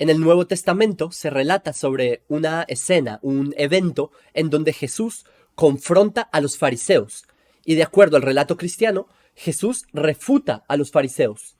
En el Nuevo Testamento se relata sobre una escena, un evento en donde Jesús confronta a los fariseos y de acuerdo al relato cristiano, Jesús refuta a los fariseos.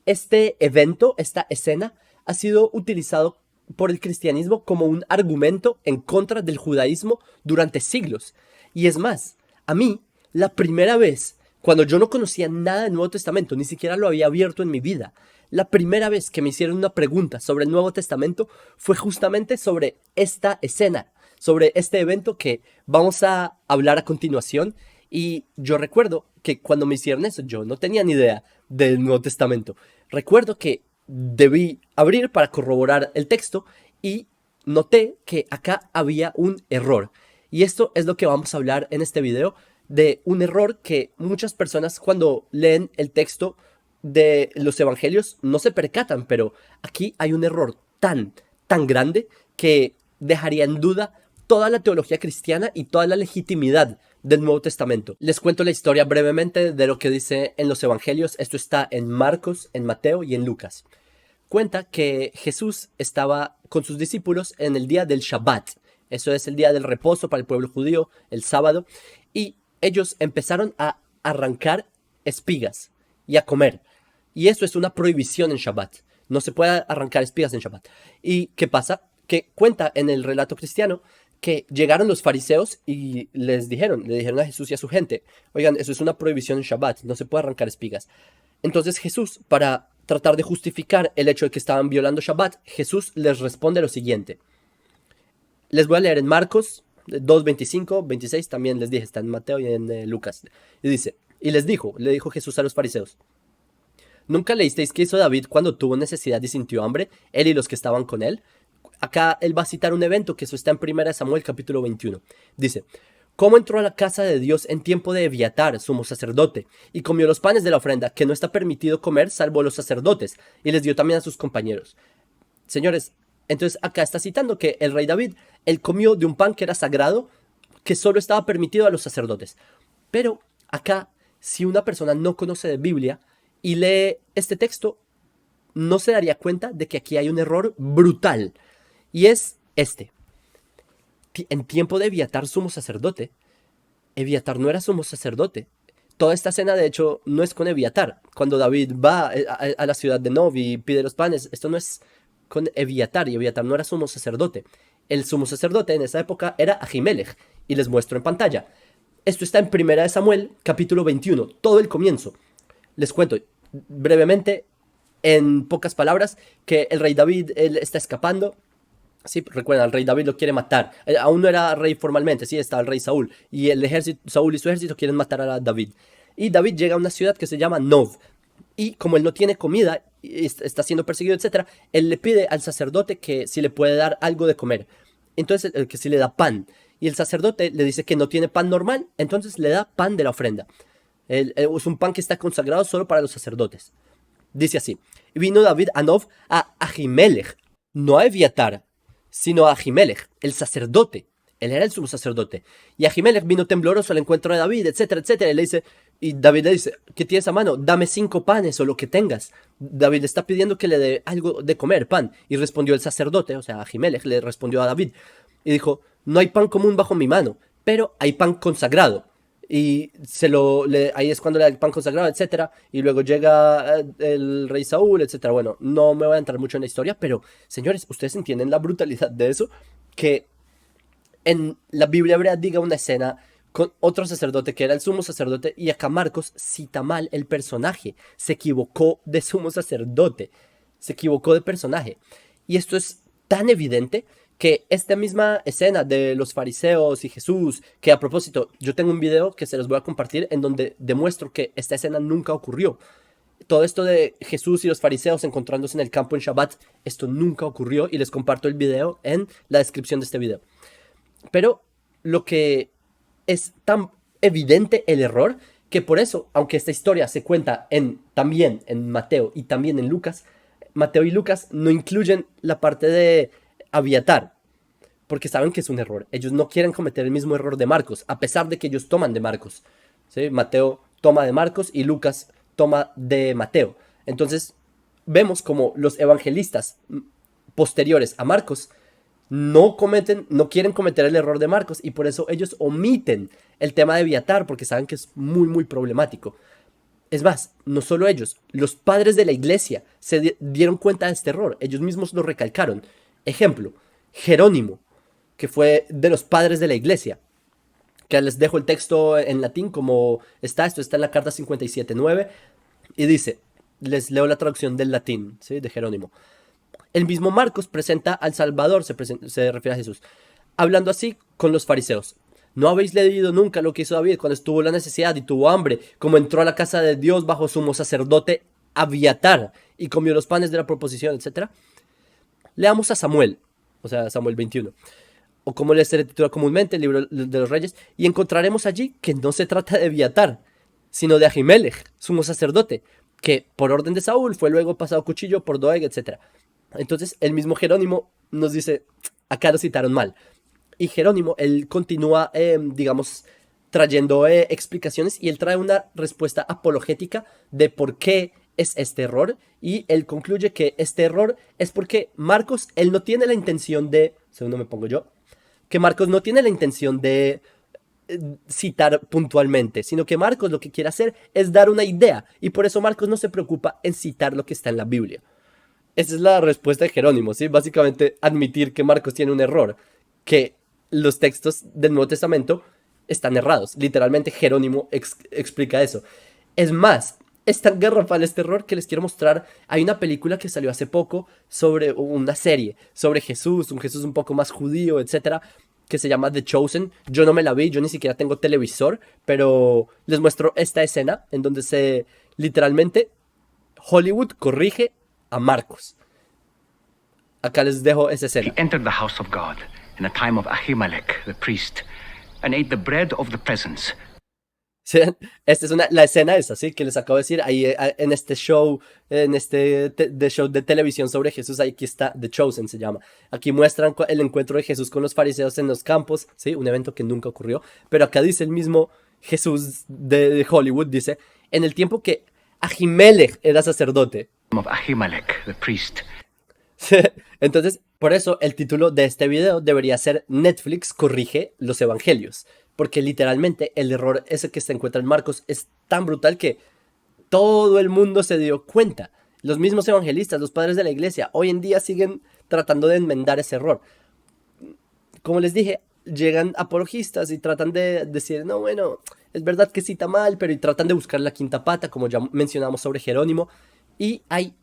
Este evento, esta escena, ha sido utilizado por el cristianismo como un argumento en contra del judaísmo durante siglos. Y es más, a mí, la primera vez, cuando yo no conocía nada del Nuevo Testamento, ni siquiera lo había abierto en mi vida, la primera vez que me hicieron una pregunta sobre el Nuevo Testamento fue justamente sobre esta escena, sobre este evento que vamos a hablar a continuación. Y yo recuerdo que cuando me hicieron eso, yo no tenía ni idea del Nuevo Testamento. Recuerdo que debí abrir para corroborar el texto y noté que acá había un error. Y esto es lo que vamos a hablar en este video, de un error que muchas personas cuando leen el texto de los evangelios no se percatan, pero aquí hay un error tan grande que dejaría en duda toda la teología cristiana y toda la legitimidad del Nuevo Testamento. Les cuento la historia brevemente de lo que dice en los evangelios. Esto está en Marcos, en Mateo y en Lucas. Cuenta que Jesús estaba con sus discípulos en el día del Shabbat. Eso es el día del reposo para el pueblo judío, el sábado. Y ellos empezaron a arrancar espigas y a comer. Y eso es una prohibición en Shabbat. No se puede arrancar espigas en Shabbat. ¿Y qué pasa? Que cuenta en el relato cristiano que llegaron los fariseos y le dijeron a Jesús y a su gente, oigan, eso es una prohibición en Shabbat, no se puede arrancar espigas. Entonces Jesús, para tratar de justificar el hecho de que estaban violando Shabbat, Jesús les responde lo siguiente. Les voy a leer en Marcos 2, 25, 26, también les dije, está en Mateo y en Lucas. Y dice, y le dijo Jesús a los fariseos, ¿nunca leísteis qué hizo David cuando tuvo necesidad y sintió hambre, él y los que estaban con él? Acá él va a citar un evento que eso está en 1 Samuel capítulo 21. Dice, ¿cómo entró a la casa de Dios en tiempo de Eviatar, sumo sacerdote, y comió los panes de la ofrenda, que no está permitido comer salvo los sacerdotes, y les dio también a sus compañeros? Señores, entonces acá está citando que el rey David, él comió de un pan que era sagrado, que solo estaba permitido a los sacerdotes. Pero acá, si una persona no conoce de Biblia y lee este texto, no se daría cuenta de que aquí hay un error brutal. Y es este. En tiempo de Eviatar, sumo sacerdote, Eviatar no era sumo sacerdote. Toda esta escena, de hecho, no es con Eviatar. Cuando David va a la ciudad de Nob y pide los panes, esto no es con Eviatar, y Eviatar no era sumo sacerdote. El sumo sacerdote en esa época era Ahimelech, y les muestro en pantalla. Esto está en 1 Samuel, capítulo 21, todo el comienzo. Les cuento brevemente, en pocas palabras, que el rey David él está escapando. Sí, recuerdan, el rey David lo quiere matar. Aún no era rey formalmente, sí, está el rey Saúl. Y el ejército, Saúl y su ejército quieren matar a David. Y David llega a una ciudad que se llama Nov. Y como él no tiene comida, está siendo perseguido, etc., él le pide al sacerdote que si le puede dar algo de comer. Entonces, que si le da pan. Y el sacerdote le dice que no tiene pan normal, entonces le da pan de la ofrenda. Es un pan que está consagrado solo para los sacerdotes. Dice así, vino David a Nov a Ahimelech, no a Eviatar, sino a Ahimelech, el sacerdote. Él era el sumo sacerdote. Y Ahimelech vino tembloroso al encuentro de David, etcétera, etcétera. Y David le dice, ¿qué tienes a mano? Dame 5 panes o lo que tengas. David le está pidiendo que le dé algo de comer, pan. Y respondió el sacerdote, o sea, Ahimelech le respondió a David. Y dijo, no hay pan común bajo mi mano, pero hay pan consagrado. Y ahí es cuando le da el pan consagrado, etcétera. Y luego llega el rey Saúl, etcétera. Bueno, no me voy a entrar mucho en la historia, pero señores, ustedes entienden la brutalidad de eso, que en la Biblia hebrea diga una escena con otro sacerdote que era el sumo sacerdote, y acá Marcos cita mal el personaje, se equivocó de sumo sacerdote, se equivocó de personaje. Y esto es tan evidente que esta misma escena de los fariseos y Jesús, que a propósito, yo tengo un video que se los voy a compartir en donde demuestro que esta escena nunca ocurrió. Todo esto de Jesús y los fariseos encontrándose en el campo en Shabbat, esto nunca ocurrió, y les comparto el video en la descripción de este video. Pero lo que es tan evidente el error, que por eso, aunque esta historia se cuenta también en Mateo y también en Lucas, Mateo y Lucas no incluyen la parte de Aviatar, porque saben que es un error. Ellos no quieren cometer el mismo error de Marcos, a pesar de que ellos toman de Marcos. ¿Sí? Mateo toma de Marcos y Lucas toma de Mateo. Entonces, vemos como los evangelistas posteriores a Marcos no quieren cometer el error de Marcos y por eso ellos omiten el tema de Eviatar porque saben que es muy muy problemático. Es más, no solo ellos, los padres de la iglesia se dieron cuenta de este error, ellos mismos lo recalcaron. Ejemplo, Jerónimo, que fue de los padres de la iglesia, que les dejo el texto en latín como está, esto está en la carta 57.9 y dice, les leo la traducción del latín, ¿sí? De Jerónimo. El mismo Marcos presenta al Salvador, se refiere a Jesús, hablando así con los fariseos. ¿No habéis leído nunca lo que hizo David cuando estuvo la necesidad y tuvo hambre, como entró a la casa de Dios bajo sumo sacerdote Abiatar y comió los panes de la proposición, etcétera? Leamos a Samuel, o sea, Samuel 21, o como se le titula comúnmente, el libro de los reyes, y encontraremos allí que no se trata de Abiatar, sino de Ahimelech, sumo sacerdote, que por orden de Saúl fue luego pasado cuchillo por Doeg, etc. Entonces el mismo Jerónimo nos dice, acá lo citaron mal. Y Jerónimo, él continúa, digamos, trayendo explicaciones y él trae una respuesta apologética de por qué es este error y él concluye que este error es porque Marcos, él no tiene la intención de, segundo me pongo yo, que Marcos no tiene la intención de citar puntualmente, sino que Marcos lo que quiere hacer es dar una idea y por eso Marcos no se preocupa en citar lo que está en la Biblia. Esa es la respuesta de Jerónimo, ¿sí? Básicamente admitir que Marcos tiene un error, que los textos del Nuevo Testamento están errados. Literalmente Jerónimo explica eso. Es más, es tan garrafal este error que les quiero mostrar. Hay una película que salió hace poco sobre una serie, sobre Jesús, un Jesús un poco más judío, etcétera, que se llama The Chosen. Yo no me la vi, yo ni siquiera tengo televisor, pero les muestro esta escena en donde se literalmente Hollywood corrige a Marcos. Acá les dejo esa escena. He entered the house of God in the time of Ahimelech, the priest, and ate the bread of the presence. ¿Sí? Esta es la escena esa, ¿sí? Que les acabo de decir ahí en este show, show de televisión sobre Jesús, aquí está The Chosen se llama. Aquí muestran el encuentro de Jesús con los fariseos en los campos, ¿sí? Un evento que nunca ocurrió, pero acá dice el mismo Jesús de Hollywood, dice, en el tiempo que Ahimelech era sacerdote. Of Ahimelech, the priest. Entonces, por eso el título de este video debería ser Netflix corrige los evangelios. Porque literalmente el error ese que se encuentra en Marcos es tan brutal que todo el mundo se dio cuenta. Los mismos evangelistas, los padres de la iglesia, hoy en día siguen tratando de enmendar ese error. Como les dije, llegan apologistas y tratan de decir, no, bueno, es verdad que cita mal, pero y tratan de buscar la quinta pata, como ya mencionamos sobre Jerónimo. Y hay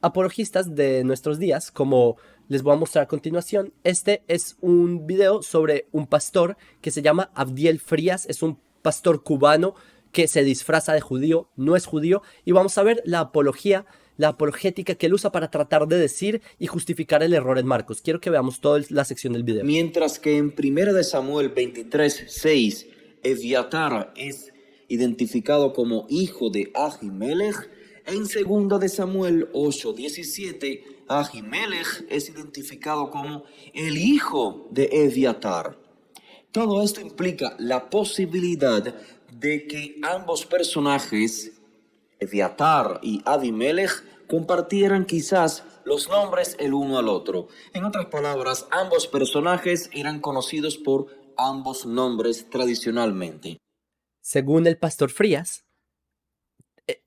apologistas de nuestros días, como les voy a mostrar a continuación. Este es un video sobre un pastor que se llama Abdiel Frías, es un pastor cubano que se disfraza de judío, no es judío, y vamos a ver la apologética que él usa para tratar de decir y justificar el error en Marcos. Quiero que veamos toda la sección del video. Mientras que en 1 Samuel 23:6, Eviatar es identificado como hijo de Ahimelech, en 2 Samuel 8:17, Ahimelech es identificado como el hijo de Eviatar. Todo esto implica la posibilidad de que ambos personajes, Eviatar y Abimelech, compartieran quizás los nombres el uno al otro. En otras palabras, ambos personajes eran conocidos por ambos nombres tradicionalmente. Según el pastor Frías,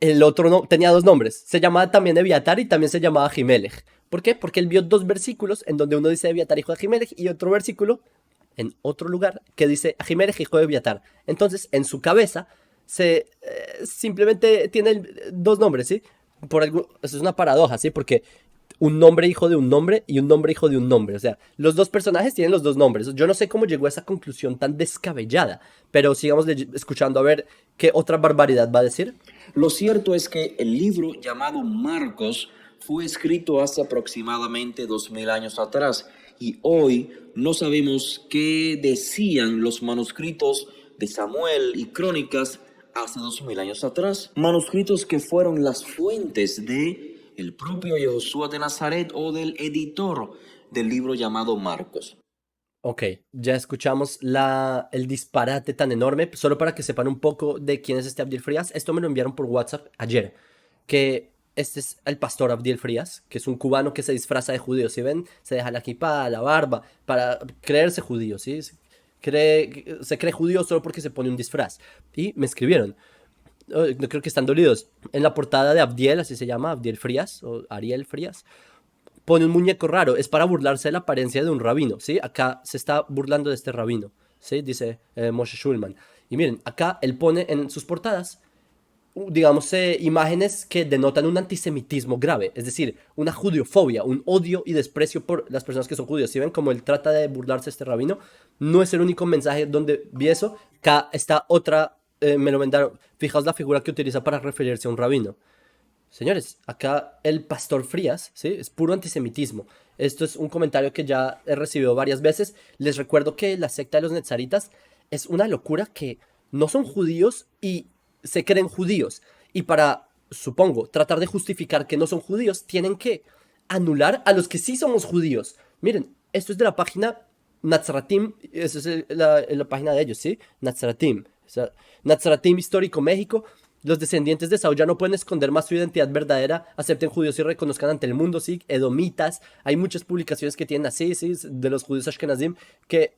el otro no, tenía dos nombres. Se llamaba también Eviatar y también se llamaba Ahimelech. ¿Por qué? Porque él vio dos versículos en donde uno dice Eviatar, hijo de Ahimelech, y otro versículo en otro lugar que dice Ahimelech, hijo de Eviatar. Entonces, en su cabeza, simplemente tiene dos nombres, ¿sí? Eso es una paradoja, ¿sí? Porque un nombre hijo de un nombre y un nombre hijo de un nombre. O sea, los dos personajes tienen los dos nombres. Yo no sé cómo llegó a esa conclusión tan descabellada, pero sigamos escuchando a ver qué otra barbaridad va a decir. Lo cierto es que el libro llamado Marcos fue escrito hace aproximadamente 2000 años atrás y hoy no sabemos qué decían los manuscritos de Samuel y Crónicas hace 2000 años atrás. Manuscritos que fueron las fuentes de el propio Josué de Nazaret o del editor del libro llamado Marcos. Ok, ya escuchamos el disparate tan enorme. Solo para que sepan un poco de quién es este Abdiel Frías, esto me lo enviaron por WhatsApp ayer. Que este es el pastor Abdiel Frías, que es un cubano que se disfraza de judío, ¿sí ven? Se deja la kippah, la barba, para creerse judío, ¿sí? Se cree judío solo porque se pone un disfraz. Y me escribieron, no creo que están dolidos, en la portada de Abdiel, así se llama, Abdiel Frías, o Ariel Frías, pone un muñeco raro, es para burlarse de la apariencia de un rabino, ¿sí? Acá se está burlando de este rabino, ¿sí? Dice Moshe Schulman. Y miren, acá él pone en sus portadas, digamos, imágenes que denotan un antisemitismo grave, es decir, una judiofobia, un odio y desprecio por las personas que son judíos. Si ven cómo él trata de burlarse de este rabino, no es el único mensaje donde vi eso. Acá está otra, me lo mandaron, fijaos la figura que utiliza para referirse a un rabino. Señores, acá el pastor Frías, ¿sí? Es puro antisemitismo. Esto es un comentario que ya he recibido varias veces. Les recuerdo que la secta de los Netzaritas es una locura, que no son judíos y se creen judíos. Y para, supongo, tratar de justificar que no son judíos, tienen que anular a los que sí somos judíos. Miren, esto es de la página Nazratim, esa es la página de ellos, ¿sí? Nazratim. O sea, Nazratim Histórico México. Los descendientes de Saúl ya no pueden esconder más su identidad verdadera, acepten judíos y reconozcan ante el mundo, ¿sí? Edomitas, hay muchas publicaciones que tienen así, ¿sí? De los judíos Ashkenazim, que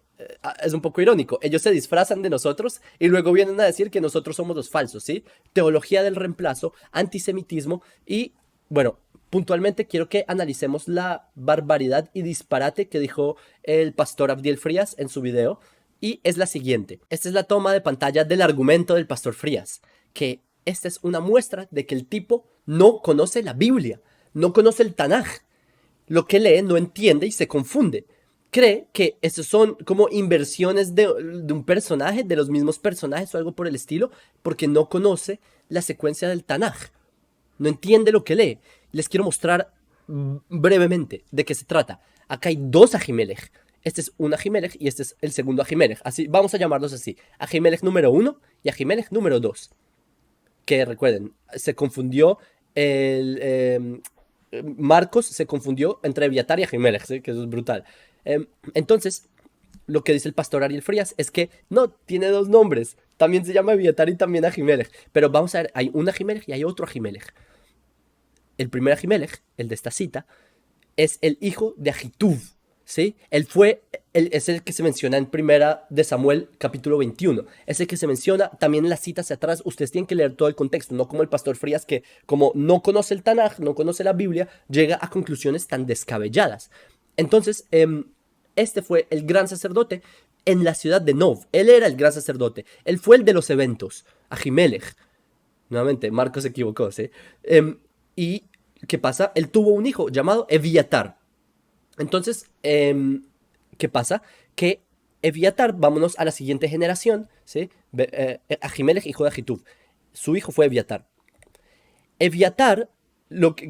es un poco irónico. Ellos se disfrazan de nosotros y luego vienen a decir que nosotros somos los falsos, ¿sí? Teología del reemplazo, antisemitismo y, bueno, puntualmente quiero que analicemos la barbaridad y disparate que dijo el pastor Abdiel Frías en su video, y es la siguiente. Esta es la toma de pantalla del argumento del pastor Frías, que esta es una muestra de que el tipo no conoce la Biblia, no conoce el Tanaj. Lo que lee no entiende y se confunde. Cree que esos son como inversiones de un personaje, de los mismos personajes o algo por el estilo, porque no conoce la secuencia del Tanaj. No entiende lo que lee. Les quiero mostrar brevemente de qué se trata. Acá hay dos Ahimelech. Este es un Ahimelech y este es el segundo Ahimelech. Así, vamos a llamarlos así. Ahimelech número 1 y Ahimelech número 2. Que recuerden, se confundió Marcos se confundió entre Eviatar y Ahimelech, ¿sí? Que eso es brutal. Entonces, lo que dice el pastor Ariel Frías es que no, tiene dos nombres. También se llama Eviatar y también Ahimelech. Pero vamos a ver, hay un Ahimelech y hay otro Ahimelech. El primer Ahimelech, el de esta cita, es el hijo de Ahituv, ¿sí? Es el que se menciona en Primera de Samuel, capítulo 21. Es el que se menciona también en las citas hacia atrás. Ustedes tienen que leer todo el contexto, no como el pastor Frías, que como no conoce el Tanaj, no conoce la Biblia, llega a conclusiones tan descabelladas. Entonces, este fue el gran sacerdote en la ciudad de Nov. Él era el gran sacerdote. Él fue el de los eventos. Ahimelech. Nuevamente, Marcos se equivocó, ¿sí? ¿Y qué pasa? Él tuvo un hijo llamado Eviatar. Entonces, ¿qué pasa? Que Eviatar, vámonos a la siguiente generación, ¿sí? Ahimelech, hijo de Ahituv. Su hijo fue Eviatar. Eviatar,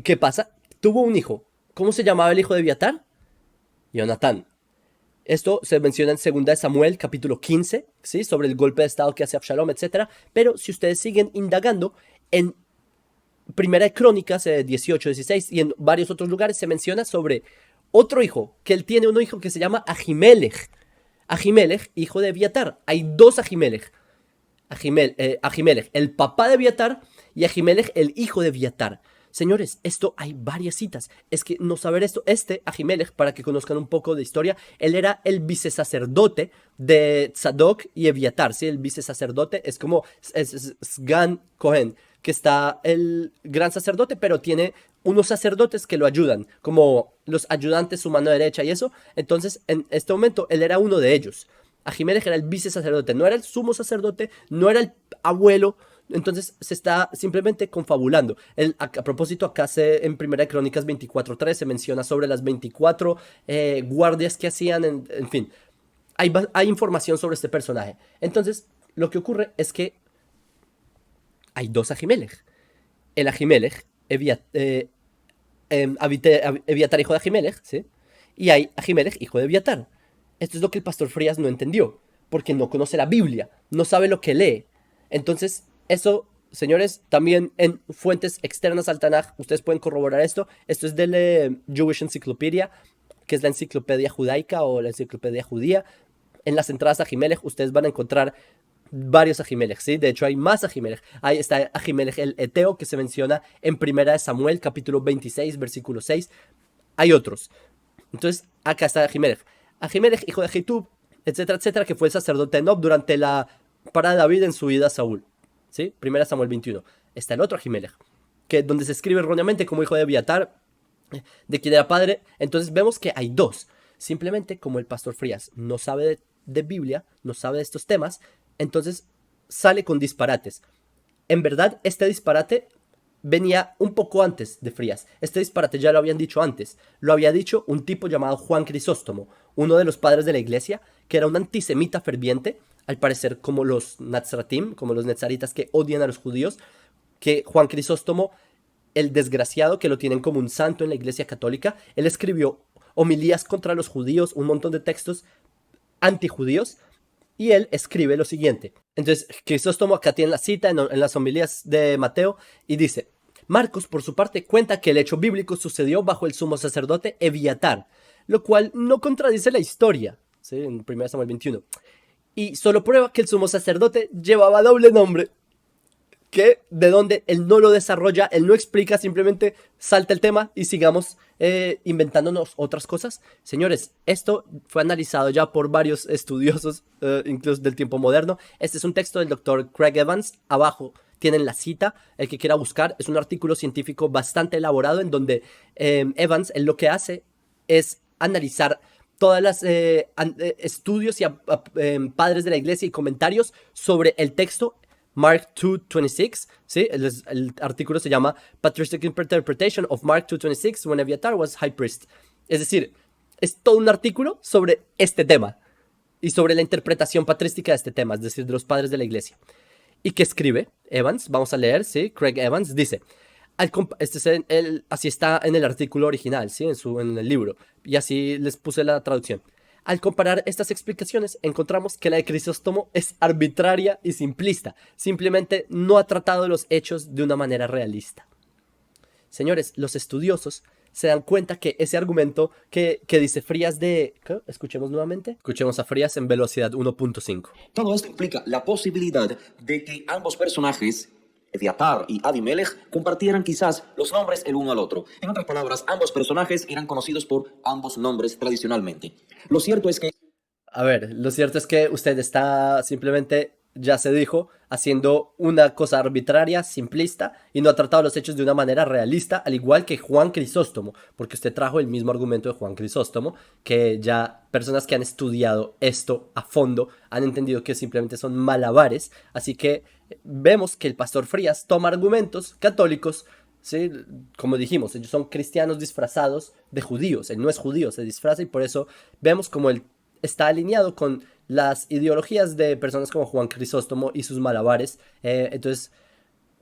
¿qué pasa? Tuvo un hijo. ¿Cómo se llamaba el hijo de Eviatar? Jonatán. Esto se menciona en 2 Samuel, capítulo 15, ¿sí? Sobre el golpe de estado que hace Absalom, etc. Pero si ustedes siguen indagando, en Primera de Crónicas 18, 16 y en varios otros lugares se menciona sobre otro hijo, que él tiene un hijo que se llama Ahimelech. Ahimelech, hijo de Eviatar. Hay dos Ahimelech. Ahimelech, el papá de Eviatar, y Ahimelech, el hijo de Eviatar. Señores, esto hay varias citas. Es que no saber esto, Ahimelech, para que conozcan un poco de historia, él era el vicesacerdote de Tzadok y Eviatar, ¿sí? El vicesacerdote es como Sgan Cohen, que está el gran sacerdote, pero tiene unos sacerdotes que lo ayudan, como los ayudantes, su mano derecha y eso. Entonces, en este momento, él era uno de ellos. Ahimelech era el vicesacerdote, no era el sumo sacerdote, no era el abuelo. Entonces se está simplemente confabulando. A propósito, acá en Primera de Crónicas 24:3 se menciona sobre las 24 guardias que hacían, en fin. Hay información sobre este personaje. Entonces, lo que ocurre es que hay dos Ahimelech. El Ahimelech, Eviatar, hijo de Ahimelech, ¿sí? Y hay Ahimelech, hijo de Eviatar. Esto es lo que el pastor Frías no entendió, porque no conoce la Biblia, no sabe lo que lee. Entonces, eso, señores, también en fuentes externas al Tanaj, ustedes pueden corroborar esto. Esto es del Jewish Encyclopedia, que es la enciclopedia judaica o la enciclopedia judía. En las entradas a Ahimelech ustedes van a encontrar varios Ahimelech, ¿sí? De hecho, hay más Ahimelech. Ahí está Ahimelech el Eteo, que se menciona en Primera de Samuel, capítulo 26, versículo 6. Hay otros. Entonces, acá está Ahimelech. Ahimelech, hijo de Ahitub, etcétera, etcétera, que fue el sacerdote de Nob durante para David en su vida a Saúl. ¿Sí? Primera Samuel 21. Está el otro Ahimelech, donde se escribe erróneamente como hijo de Abiatar, de quien era padre. Entonces vemos que hay dos. Simplemente como el pastor Frías no sabe de Biblia, no sabe de estos temas, entonces sale con disparates. En verdad, este disparate venía un poco antes de Frías. Este disparate ya lo habían dicho antes. Lo había dicho un tipo llamado Juan Crisóstomo, uno de los padres de la iglesia, que era un antisemita ferviente, al parecer como los Nazratim, como los Netzaritas que odian a los judíos, que Juan Crisóstomo, el desgraciado, que lo tienen como un santo en la iglesia católica, él escribió homilías contra los judíos, un montón de textos antijudíos, y él escribe lo siguiente. Entonces, Crisóstomo acá tiene la cita en las homilías de Mateo y dice: Marcos, por su parte, cuenta que el hecho bíblico sucedió bajo el sumo sacerdote Eviatar, lo cual no contradice la historia, ¿sí? En 1 Samuel 21. Y solo prueba que el sumo sacerdote llevaba doble nombre, que de donde él no lo desarrolla, él no explica, simplemente salta el tema y sigamos inventándonos otras cosas. Señores, esto fue analizado ya por varios estudiosos, incluso del tiempo moderno. Este es un texto del doctor Craig Evans. Abajo tienen la cita, el que quiera buscar. Es un artículo científico bastante elaborado en donde Evans, él lo que hace es analizar todas las estudios y padres de la iglesia y comentarios sobre el texto Mark 2:26, ¿sí? El artículo se llama Patristic Interpretation of Mark 2:26 when Abiatar was High Priest. Es decir, es todo un artículo sobre este tema y sobre la interpretación patrística de este tema, es decir, de los padres de la iglesia. ¿Y qué escribe Evans? Vamos a leer, ¿sí? Craig Evans dice, así está en el artículo original, ¿sí? En el libro, y así les puse la traducción. Al comparar estas explicaciones, encontramos que la de Crisóstomo es arbitraria y simplista. Simplemente no ha tratado los hechos de una manera realista. Señores, los estudiosos se dan cuenta que ese argumento que dice Frías de... ¿Qué? Escuchemos nuevamente. Escuchemos a Frías en velocidad 1.5. Todo esto implica la posibilidad de que ambos personajes, Eviatar y Abimelech, compartieran quizás los nombres el uno al otro. En otras palabras, ambos personajes eran conocidos por ambos nombres tradicionalmente. Lo cierto es que... A ver, lo cierto es que usted está simplemente, ya se dijo, haciendo una cosa arbitraria, simplista, y no ha tratado los hechos de una manera realista, al igual que Juan Crisóstomo, porque usted trajo el mismo argumento de Juan Crisóstomo, que ya personas que han estudiado esto a fondo han entendido que simplemente son malabares. Así que vemos que el pastor Frías toma argumentos católicos, ¿sí? Como dijimos, ellos son cristianos disfrazados de judíos. Él no es judío, se disfraza, y por eso vemos como él está alineado con las ideologías de personas como Juan Crisóstomo y sus malabares. Entonces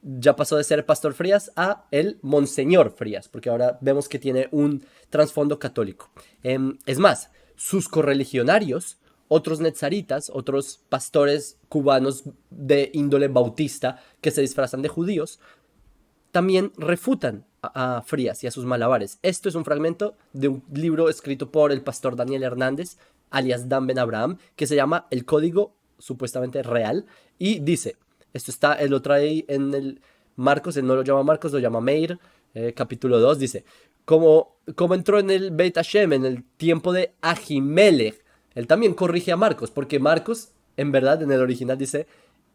ya pasó de ser pastor Frías a el Monseñor Frías, porque ahora vemos que tiene un trasfondo católico. Es más, sus correligionarios, otros netzaritas, otros pastores cubanos de índole bautista que se disfrazan de judíos, también refutan a Frías y a sus malabares. Esto es un fragmento de un libro escrito por el pastor Daniel Hernández, alias Dan Ben Abraham, que se llama El Código Supuestamente Real, y dice, esto está, él lo trae en el Marcos, él no lo llama Marcos, lo llama Meir, capítulo 2, dice, como entró en el Beit Hashem, en el tiempo de Ahimelech, él también corrige a Marcos, porque Marcos, en verdad, en el original dice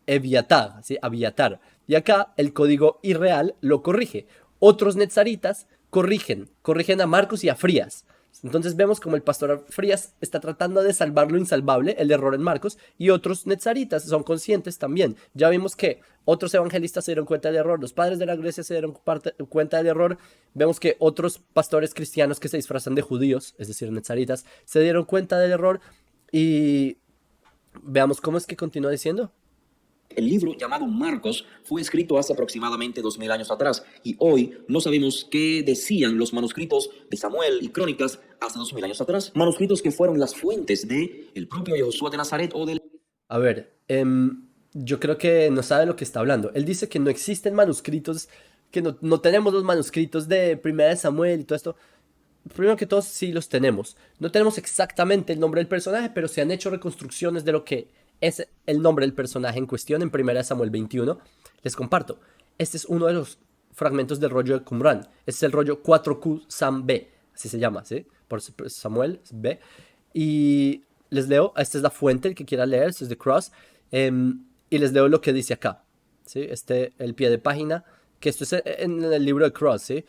Eviatar, ¿sí? Abiatar, y acá el código irreal lo corrige. Otros netzaritas corrigen a Marcos y a Frías. Entonces vemos como el pastor Frías está tratando de salvar lo insalvable, el error en Marcos, y otros netzaritas son conscientes también. Ya vimos que otros evangelistas se dieron cuenta del error, los padres de la iglesia se dieron cuenta del error, vemos que otros pastores cristianos que se disfrazan de judíos, es decir, netzaritas, se dieron cuenta del error, y veamos cómo es que continúa diciendo. El libro llamado Marcos fue escrito hace aproximadamente 2000 años atrás, y hoy no sabemos qué decían los manuscritos de Samuel y Crónicas hace 2000 años atrás. Manuscritos que fueron las fuentes de el propio Josué de Nazaret o del... A ver, yo creo que no sabe lo que está hablando. Él dice que no existen manuscritos, que no tenemos los manuscritos de Primera de Samuel y todo esto. Primero que todo, sí los tenemos. No tenemos exactamente el nombre del personaje, pero se han hecho reconstrucciones de lo que es el nombre del personaje en cuestión en 1 Samuel 21. Les comparto. Este es uno de los fragmentos del rollo de Qumran. Este es el rollo 4Q Sam B. Así se llama, ¿sí? Por Samuel B. Y les leo. Esta es la fuente, el que quiera leer. Este es de Cross. Y les leo lo que dice acá, ¿sí? El pie de página. Que esto es en el libro de Cross, ¿sí?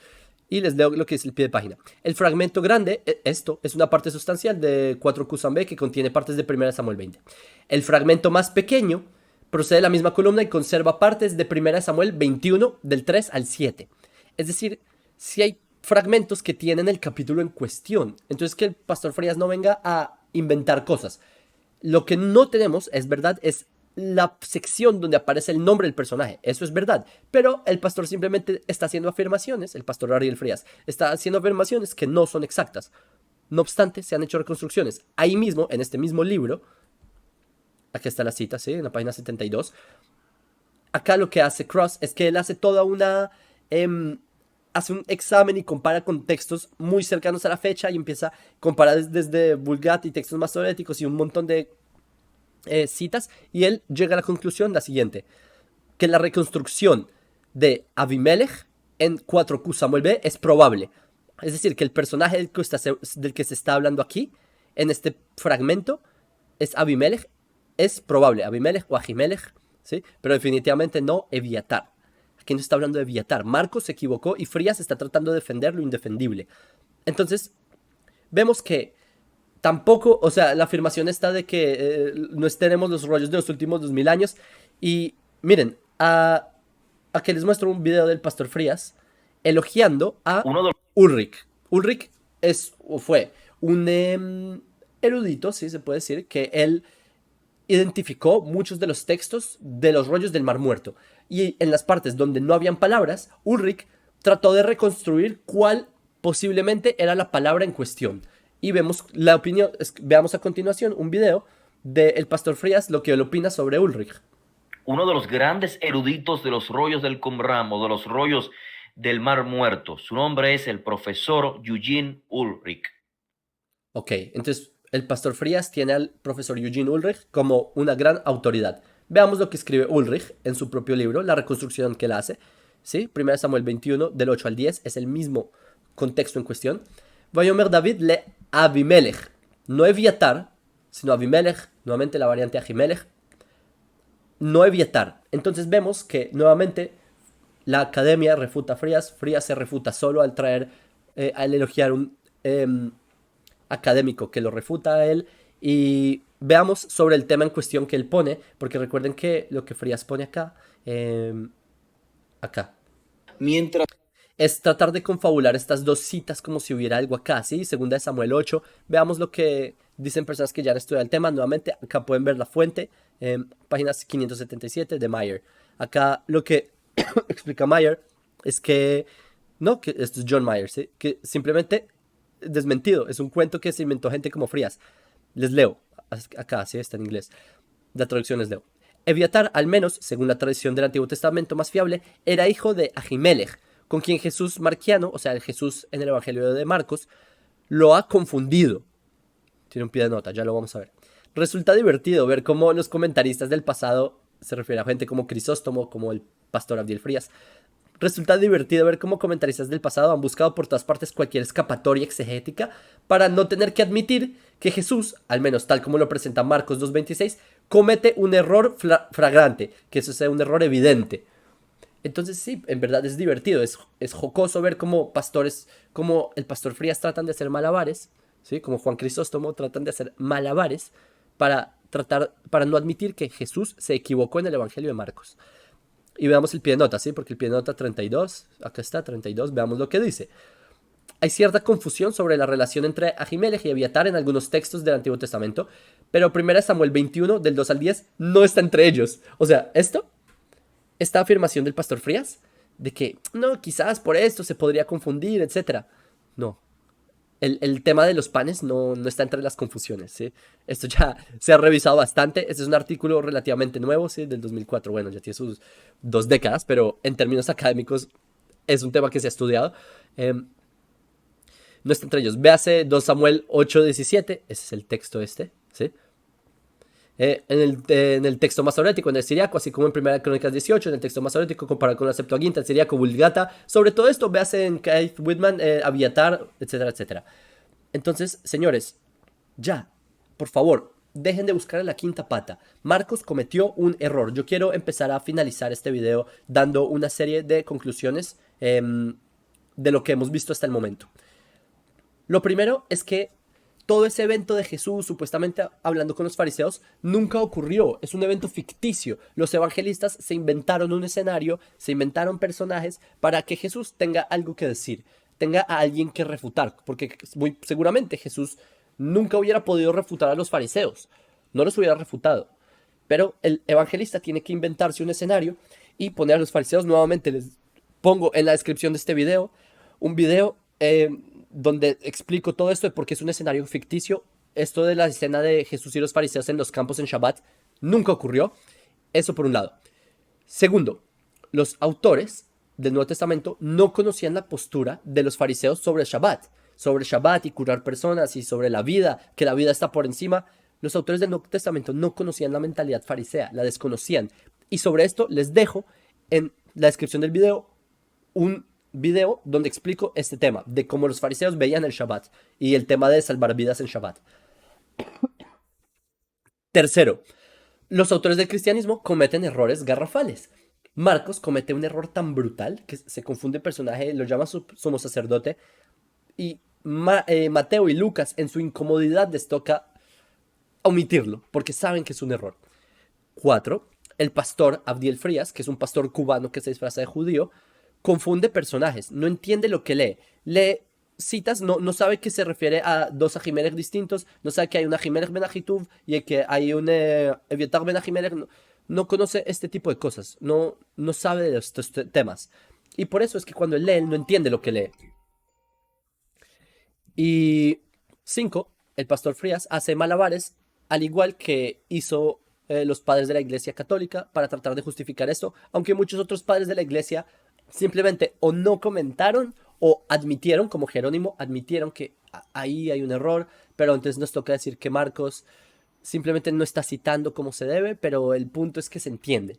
Y les leo lo que dice el pie de página. El fragmento grande, esto, es una parte sustancial de 4Q Sam B que contiene partes de 1 Samuel 20. El fragmento más pequeño procede de la misma columna y conserva partes de 1 Samuel 21, del 3 al 7. Es decir, si hay fragmentos que tienen el capítulo en cuestión. Entonces que el pastor Frías no venga a inventar cosas. Lo que no tenemos, es verdad, es la sección donde aparece el nombre del personaje. Eso es verdad. Pero el pastor simplemente está haciendo afirmaciones, el pastor Ariel Frías, está haciendo afirmaciones que no son exactas. No obstante, se han hecho reconstrucciones. Ahí mismo, en este mismo libro, aquí está la cita, ¿sí? En la página 72. Acá lo que hace Cross es que él hace toda una... hace un examen y compara con textos muy cercanos a la fecha y empieza a comparar desde Vulgata y textos más teoréticos y un montón de citas, y él llega a la conclusión la siguiente: que la reconstrucción de Abimelech en 4Q Samuel B es probable. Es decir, que el personaje del que se está hablando aquí, en este fragmento, es Abimelech. Es probable, Abimelech o Ahimelech, ¿sí? Pero definitivamente no Eviatar. Aquí no está hablando de Eviatar. Marcos se equivocó y Frías está tratando de defender lo indefendible. Entonces, vemos que tampoco, o sea, la afirmación está de que no tenemos los rollos de los últimos 2000 años. Y miren, aquí les muestro un video del pastor Frías elogiando a Ulrich. Ulrich fue un erudito, sí se puede decir, que él identificó muchos de los textos de los rollos del Mar Muerto. Y en las partes donde no habían palabras, Ulrich trató de reconstruir cuál posiblemente era la palabra en cuestión. Y vemos la opinión, veamos a continuación un video del pastor Frías, lo que él opina sobre Ulrich. Uno de los grandes eruditos de los rollos del Qumran o de los rollos del Mar Muerto. Su nombre es el profesor Eugene Ulrich. Ok, entonces el pastor Frías tiene al profesor Eugene Ulrich como una gran autoridad. Veamos lo que escribe Ulrich en su propio libro, la reconstrucción que él hace. ¿Sí? 1 Samuel 21, del 8 al 10, es el mismo contexto en cuestión. Vayomer David le Abimelech, no Eviatar, sino Abimelech, nuevamente la variante Ahimelech, no Eviatar. Entonces vemos que nuevamente la academia refuta a Frías, Frías se refuta solo al traer, al elogiar un académico que lo refuta a él. Y veamos sobre el tema en cuestión que él pone, porque recuerden que lo que Frías pone acá, Mientras es tratar de confabular estas dos citas como si hubiera algo acá, ¿sí? Segunda de Samuel 8. Veamos lo que dicen personas que ya han estudiado el tema. Nuevamente, acá pueden ver la fuente, páginas 577 de Meyer. Acá lo que explica Meyer es que, no, que esto es John Meyer, ¿sí? Que simplemente desmentido, es un cuento que se inventó gente como Frías. Les leo, acá, ¿sí? Está en inglés. La traducción les leo. Eviatar, al menos, según la tradición del Antiguo Testamento más fiable, era hijo de Ahimelech, con quien Jesús marquiano, o sea, el Jesús en el Evangelio de Marcos, lo ha confundido. Tiene un pie de nota, ya lo vamos a ver. Resulta divertido ver cómo los comentaristas del pasado, se refiere a gente como Crisóstomo, como el pastor Abdiel Frías, resulta divertido ver cómo comentaristas del pasado han buscado por todas partes cualquier escapatoria exegética para no tener que admitir que Jesús, al menos tal como lo presenta Marcos 2.26, comete un error flagrante, que eso sea un error evidente. Entonces sí, en verdad es divertido, es jocoso ver cómo pastores, como el pastor Frías tratan de hacer malabares, ¿sí? Como Juan Crisóstomo tratan de hacer malabares para no admitir que Jesús se equivocó en el Evangelio de Marcos. Y veamos el pie de nota, ¿sí? Porque el pie de nota 32, acá está 32, veamos lo que dice. Hay cierta confusión sobre la relación entre Ahimelech y Eviatar en algunos textos del Antiguo Testamento, pero 1 Samuel 21, del 2 al 10, no está entre ellos. O sea, esta afirmación del pastor Frías, de que, no, quizás por esto se podría confundir, etc. No. El tema de los panes no está entre las confusiones, ¿sí? Esto ya se ha revisado bastante. Este es un artículo relativamente nuevo, ¿sí? Del 2004. Bueno, ya tiene sus 2 décadas, pero en términos académicos es un tema que se ha estudiado. No está entre ellos. Véase 2 Samuel 8:17. Ese es el texto ¿sí? En el texto masorético, en el siriaco, así como en Primera Crónicas 18, en el texto masorético comparado con la Septuaginta, el siriaco, Vulgata. Sobre todo esto, véase en Keith Whitman, Abiatar, etcétera, etcétera. Entonces, señores, ya, por favor, dejen de buscar a la quinta pata. Marcos cometió un error. Yo quiero empezar a finalizar este video dando una serie de conclusiones de lo que hemos visto hasta el momento. Lo primero es que todo ese evento de Jesús supuestamente hablando con los fariseos nunca ocurrió, es un evento ficticio. Los evangelistas se inventaron un escenario, se inventaron personajes para que Jesús tenga algo que decir, tenga a alguien que refutar, porque muy seguramente Jesús nunca hubiera podido refutar a los fariseos, no los hubiera refutado. Pero el evangelista tiene que inventarse un escenario y poner a los fariseos nuevamente. Les pongo en la descripción de este video un video donde explico todo esto de por qué es un escenario ficticio. Esto de la escena de Jesús y los fariseos en los campos en Shabbat nunca ocurrió. Eso por un lado. Segundo, los autores del Nuevo Testamento no conocían la postura de los fariseos sobre Shabbat y curar personas y sobre la vida, que la vida está por encima. Los autores del Nuevo Testamento no conocían la mentalidad farisea, la desconocían. Y sobre esto les dejo en la descripción del video un video donde explico este tema, de cómo los fariseos veían el Shabbat y el tema de salvar vidas en Shabbat. Tercero, los autores del cristianismo cometen errores garrafales. Marcos comete un error tan brutal que se confunde el personaje, lo llama sumo sacerdote, y Mateo y Lucas en su incomodidad les toca omitirlo, porque saben que es un error. 4. El pastor Abdiel Frías, que es un pastor cubano que se disfraza de judío, confunde personajes, no entiende lo que lee. Lee citas, no sabe que se refiere a dos Ahimelech distintos, no sabe que hay un Ahimelech ben Ahituv y que hay un Eviatar ben Ahimelech. No conoce este tipo de cosas, no sabe de estos temas. Y por eso es que cuando él lee, él no entiende lo que lee. Y 5. El pastor Frías hace malabares, al igual que hizo los padres de la Iglesia Católica para tratar de justificar esto, aunque muchos otros padres de la Iglesia simplemente o no comentaron o admitieron, como Jerónimo, admitieron que ahí hay un error, pero entonces nos toca decir que Marcos simplemente no está citando como se debe, pero el punto es que se entiende.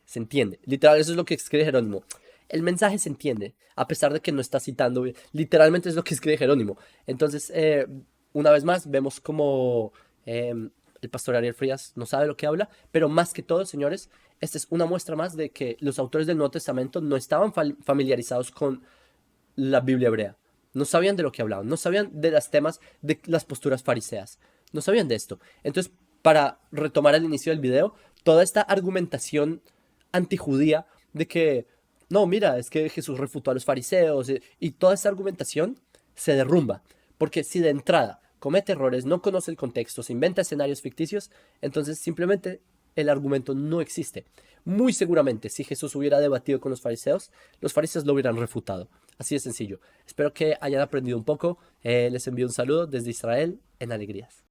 Literal, eso es lo que escribe Jerónimo. El mensaje se entiende, a pesar de que no está citando. Literalmente es lo que escribe Jerónimo. Entonces, una vez más, vemos como el pastor Ariel Frías no sabe lo que habla, pero más que todo, señores, esta es una muestra más de que los autores del Nuevo Testamento no estaban familiarizados con la Biblia hebrea. No sabían de lo que hablaban, no sabían de los temas de las posturas fariseas. No sabían de esto. Entonces, para retomar el inicio del video, toda esta argumentación antijudía de que, no, mira, es que Jesús refutó a los fariseos y toda esta argumentación se derrumba. Porque si de entrada comete errores, no conoce el contexto, se inventa escenarios ficticios, entonces simplemente el argumento no existe. Muy seguramente, si Jesús hubiera debatido con los fariseos lo hubieran refutado. Así de sencillo. Espero que hayan aprendido un poco. Les envío un saludo desde Israel en alegrías.